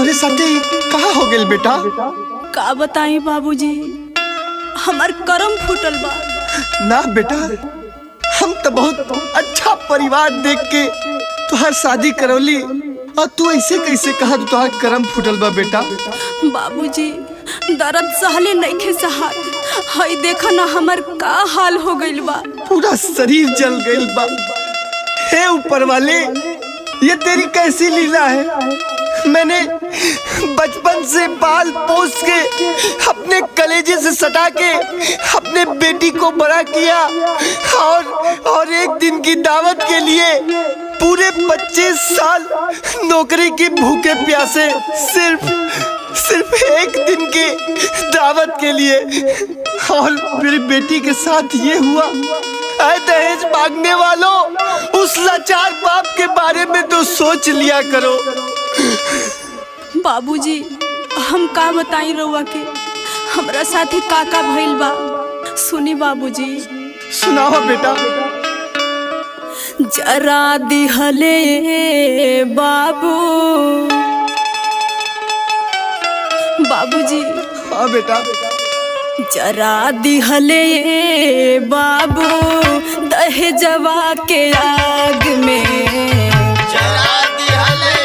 तोरे साथे कहा हो गेल बेटा? का बताई बाबूजी, हमार करम फूटल बा। ना बेटा, हम तो बहुत अच्छा परिवार देख के तुहार शादी करौली और तू ऐसे कैसे कहा तुहार करम फूटल बा बेटा? बाबूजी दर्द सहले नइखे सहात, हई देखा ना हमार का हाल हो गइल बा। पूरा शरीर जल गइल बा। हे ऊपर वाले, ये तेरी कैसी लीला है? मैंने बचपन से पाल पोस के अपने कलेजे से सटा के अपने बेटी को बड़ा किया और एक दिन की दावत के लिए पूरे 25 साल नौकरी की भूखे प्यासे सिर्फ एक दिन की दावत के लिए, और मेरी बेटी के साथ ये हुआ। ऐ दहेज मांगने वालों, उस लाचार बाप के बारे में तो सोच लिया करो। बाबूजी हम का बताई रउआ के, हमरा साथे का भइल बा, सुनी बाबूजी। सुनाओ बेटा। जरा दिहले बाबूजी। हाँ बेटा। जरा दिहले बाबू दहेजवा के आग में, जरा दिहले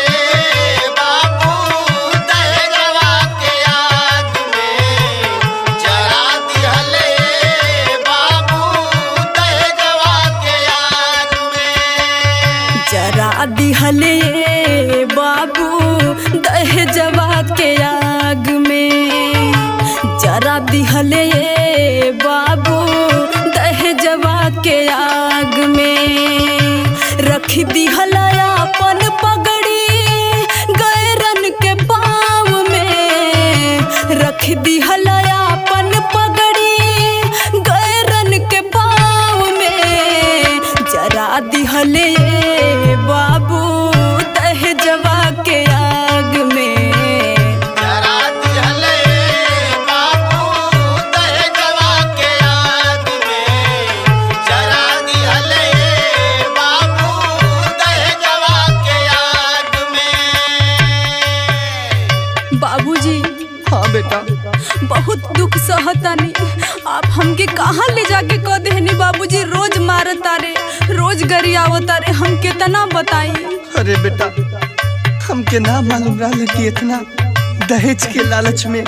बाबू दहेजवा के आग में, जरा दिहले बाबू दहेजवा के आग में, जरा दिहले बाबू दहेजवा के आग में, जरा दिहले बाबू दहेजवा के आग में, रख दिहला अपन पगड़ी गैरन के पाँव में, रख दिहला अपन पगड़ी गैरन के पाँव में, जरा दिहले बाबू दहेजवा के आग में, जरा दिहले बाबू दहेजवा के आग में, जरा दिहले बाबू दहेजवा के आग में। बाबूजी हाँ बेटा। बहुत दुख सहतानी, आप हमके कहाँ ले जाके कह देहनी बाबूजी, रोज मारता रे, रोज गरियावता रे, हम कितना बताई। अरे बेटा, हमके ना मालूम रहा कि इतना दहेज के लालच में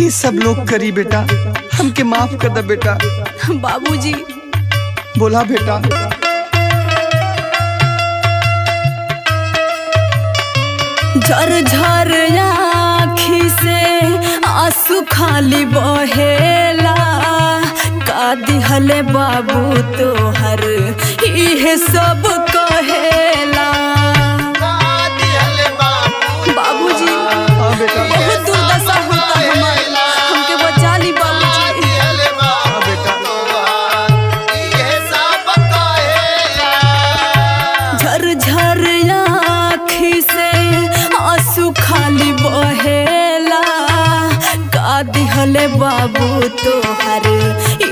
ये सब लोग करी बेटा। हमके माफ कर दे बेटा। बाबूजी बोला बेटा। झरझर आँखी से आंसू खाली बहेला, का दिहले बाबू तोहर इहे सब कहेला। का दिहले बाबू बाबूजी हाँ बेटा। बहुत दुर्दशा होता हमार, हमके बचा ली बाबूजी। दिहले हाँ बेटा। बाबू ये सब कहेला। झरझर आँखी से आंसू खाली बहेला, का दिहले बाबू तोहर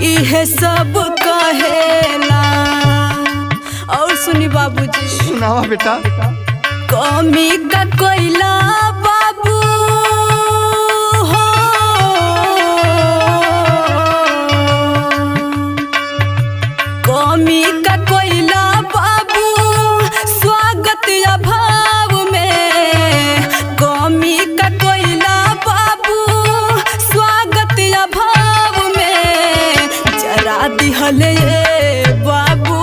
इहे सब कहेला। और सुनी बाबूजी, सुनावा बेटा। कमी का कोयला बाबू हो, कमी का कोयला बाबू स्वागत अभाव में, कमी का कोयला बाबू स्वागत अभाव में, जरा दिहले बाबू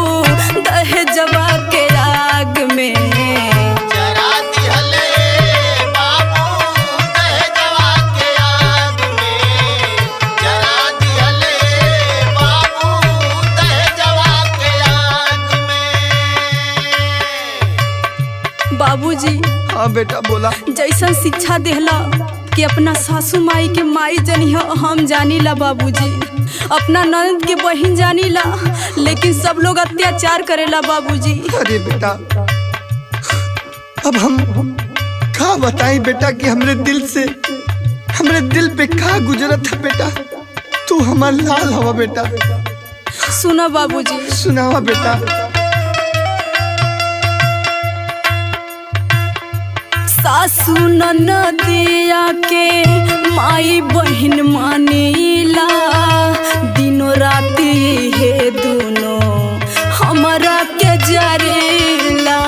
दहेजवा के आग में, जरा दिहले बाबू दहेजवा के आग में, जरा दिहले बाबू दहेजवा के आग में। बाबूजी हाँ बेटा बोला। जैसन शिक्षा देहला कि अपना सासू माई के माई जनी हम जानीला बाबूजी, अपना ननद के बहिन जानीला, लेकिन सब लोग अत्याचार करेला बाबूजी। अरे बेटा, अब हम का बताएं बेटा कि हमरे दिल पे का गुजरत है बेटा। तू हमार लाल हवा बेटा। सुनो बाबूजी। सुनावा बेटा। सासू ननदिया के माई बहन मानीला, दिनों राती हे दोनों हमारा के जरेला।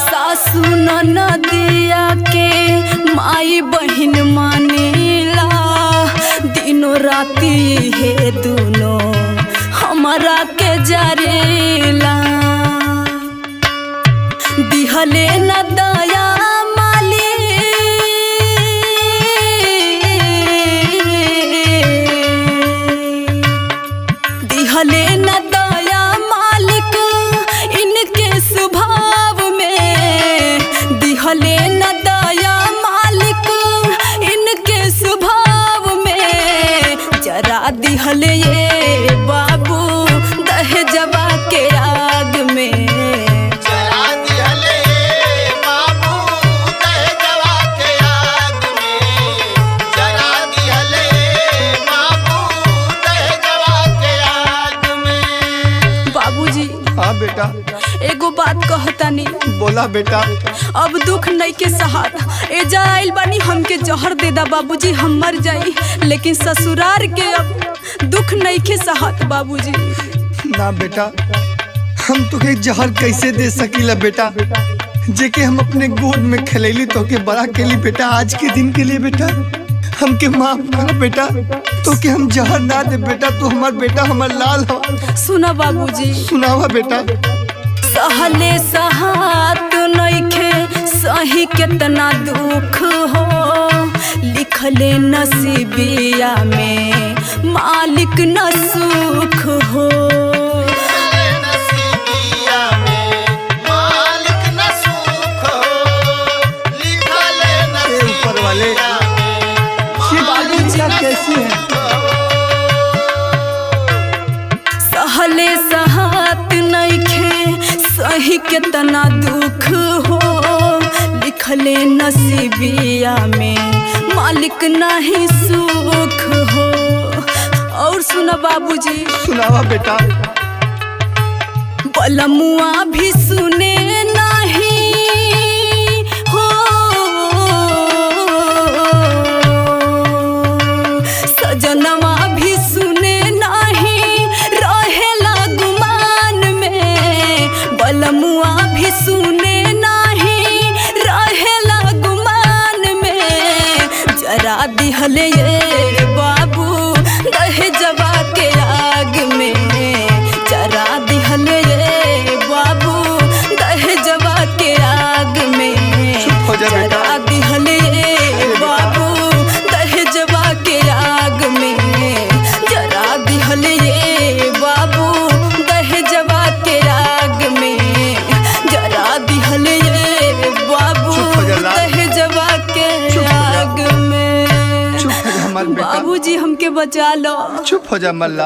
सासू ननदिया के माई बहन मानीला, दिनों राती हे दोनों हमारा के जरेला। दिहले न दया माली, दिहले न दया मालिक इनके स्वभाव में, दिहले न दया मालिक इनके स्वभाव में। जरा दिहले ये बाबू दहेजवा के आग में, जरा दिहले बाबू दहेजवा के आग में, जरा दिहले बाबू दहेजवा के आग में। बाबूजी हाँ बेटा। एगो बात कहतानी। बोला बेटा। अब दुख नहीं के सहार एजा आइल बानी, हमके जहर दे दा बाबूजी, हम मर जाई। लेकिन ससुरार के अब दुख नहीं के सहार बाबूजी। ना बेटा, हम तुके जहर कैसे दे सकीला बेटा, जेके हम अपने गोद में खिलैली तो के बड़ा केली बेटा। आज के दिन के लिए बेटा हमके माफ कर बेटा, तो के हम जहर ना दे बेटा। तू हमार बेटा, हमार लाल हो। सुना बाबूजी। सुनावा बेटा। सहले सहात नइखे सही कितना दुख हो, लिखले नसीबिया में मालिक न सुख हो। नसीबिया में मालिक न सुख हो, लिखले ऊपर वाले ये बाबूजी कैसी है। सहले सहात नइखे सही कितना दुख हो, लिखले नसीबिया में मालिक नहीं सुख हो। और सुना बाबूजी। सुनावा बेटा। बलमुआ भी सुने नहीं हो, सजनवा भी सुने नहीं, रहेला गुमान में। बलमुआ भी सुने नहीं, रहेला गुमान में। जरा दिहले ये बाबू दहेजवा के आग में, जरा दिहले ये बाबू दहेजवा के आग में। चुप हो जा बेटा। जरा दिहले ये बाबू दहेजवा के आग में, जरा दिहले ये बाबू दहेजवा के आग में, जरा दिहले ये बाबू चुप हो जा लाल। दहेजवा के चुप हो जा। आग में। चुप हो जा हमार बेटा। बाबूजी हमके बचा लो। चुप हो जा मल्ला।